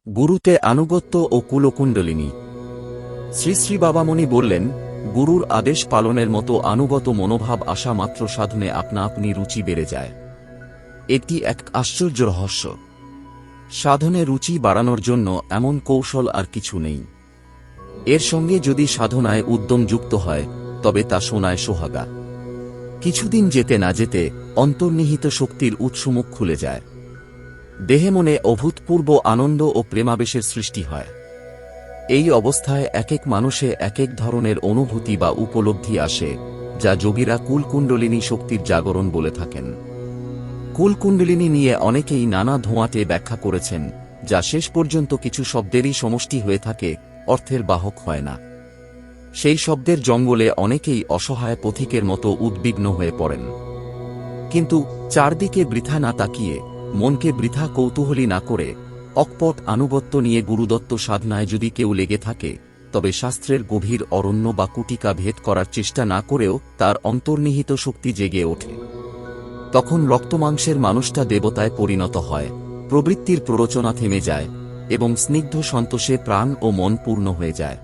গুরুতে আনুগত্য ও কুলকুণ্ডলিনী। শ্রী শ্রী বাবামণি বললেন, গুরুর আদেশ পালনের মতো আনুগত মনোভাব আসা মাত্র সাধনে আপনা আপনি রুচি বেড়ে যায়। এটি এক আশ্চর্য রহস্য। সাধনে রুচি বাড়ানোর জন্য এমন কৌশল আর কিছু নেই। এর সঙ্গে যদি সাধনায় উদ্যম যুক্ত হয়, তবে তা সোনায় সোহাগা। কিছুদিন যেতে না যেতে অন্তর্নিহিত শক্তির উৎসমুখ খুলে যায়। দেহে মনে অভূতপূর্ব আনন্দ ও প্রেমাবেশের সৃষ্টি হয়। এই অবস্থায় এক এক মানুষে এক এক ধরনের অনুভূতি বা উপলব্ধি আসে, যা যোগীরা কুলকুণ্ডলিনী শক্তির জাগরণ বলে থাকেন। কুলকুণ্ডলিনী নিয়ে অনেকেই নানা ধোঁয়াটে ব্যাখ্যা করেছেন, যা শেষ পর্যন্ত কিছু শব্দেরই সমষ্টি হয়ে থাকে, অর্থের বাহক হয় না। সেই শব্দের জঙ্গলে অনেকেই অসহায় পথিকের মতো উদ্বিগ্ন হয়ে পড়েন। কিন্তু চারদিকে বৃথা না তাকিয়ে, মনকে বৃথা কৌতূহলী না করে, অকপট আনুগত্য নিয়ে গুরুদত্ত সাধনায় যদি কেউ লেগে থাকে, তবে শাস্ত্রের গভীর অরণ্য বা কুটিকা ভেদ করার চেষ্টা না করেও তার অন্তর্নিহিত শক্তি জেগে ওঠে। তখন রক্তমাংসের মানুষটা দেবতায় পরিণত হয়, প্রবৃত্তির প্ররোচনা থেমে যায় এবং স্নিগ্ধ সন্তোষে প্রাণ ও মন পূর্ণ হয়ে যায়।